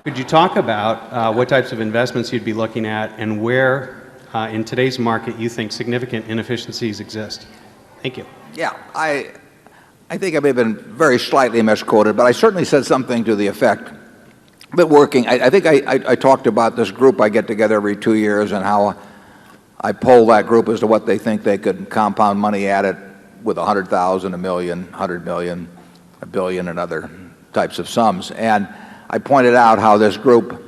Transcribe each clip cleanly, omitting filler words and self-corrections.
Could you talk about what types of investments you'd be looking at and where in today's market you think significant inefficiencies exist? Thank you. Yeah, I think I may have been very slightly misquoted, but I certainly said something to the effect. But working, I think I talked about this group I get together every 2 years and how I poll that group as to what they think they could compound money at it with 100,000, a million, 100 million, a billion, and other types of sums. And I pointed out how this group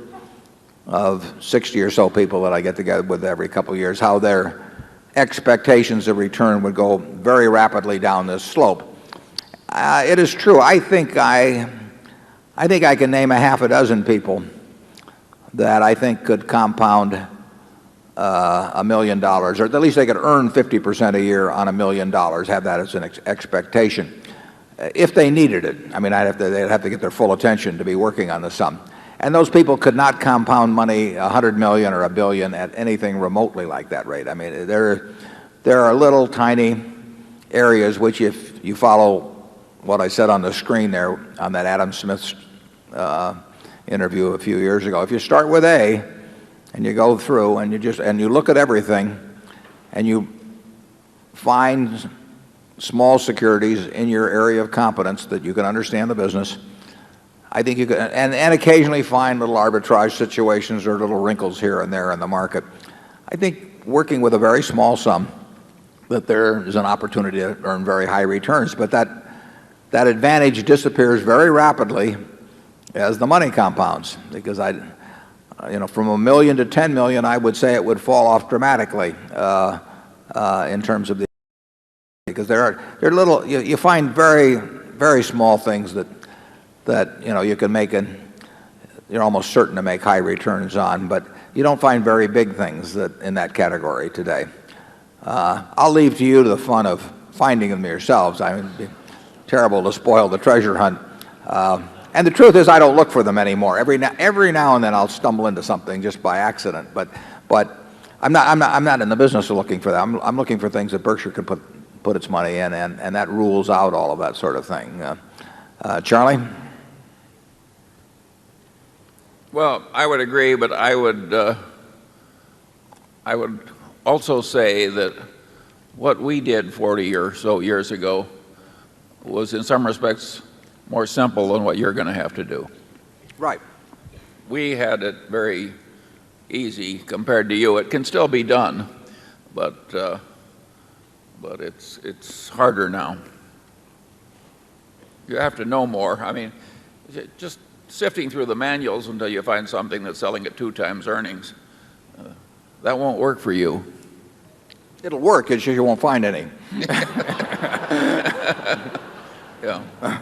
of 60 or so people that I get together with every couple of years, how their expectations of return would go very rapidly down this slope. It is true. I think I can name a half a dozen people that I think could compound $1 million, or at least they could earn 50% a year on $1 million, have that as an expectation. If they needed it, I mean, they'd have to get their full attention to be working on the sum. And those people could not compound money, 100 million or a billion, at anything remotely like that rate. I mean, there are little tiny areas which, if you follow what I said on the screen there on that Adam Smith's interview a few years ago, if you start with A and you go through and you look at everything and you find small securities in your area of competence that you can understand the business, I think you could, and occasionally find little arbitrage situations or little wrinkles here and there in the market. I think working with a very small sum, that there is an opportunity to earn very high returns, but that advantage disappears very rapidly as the money compounds, because from $1 million to 10 million, I would say it would fall off dramatically in terms of the, because there are little, you find very, very small things that you can make, and you're almost certain to make high returns on, but you don't find very big things in that category today. I'll leave to you the fun of finding them yourselves. I mean, it'd be terrible to spoil the treasure hunt. And the truth is, I don't look for them anymore. Every now and then I'll stumble into something just by accident, but I'm not in the business of looking for that. I'm looking for things that Berkshire could put its money in, and that rules out all of that sort of thing. Charlie? Well, I would agree, but I would also say that what we did 40 or so years ago was in some respects more simple than what you're going to have to do. Right. We had it very easy compared to you. It can still be done, but it's harder now. You have to know more. I mean, just sifting through the manuals until you find something that's selling at 2 times earnings, that won't work for you. It'll work, it's just you won't find any. Yeah.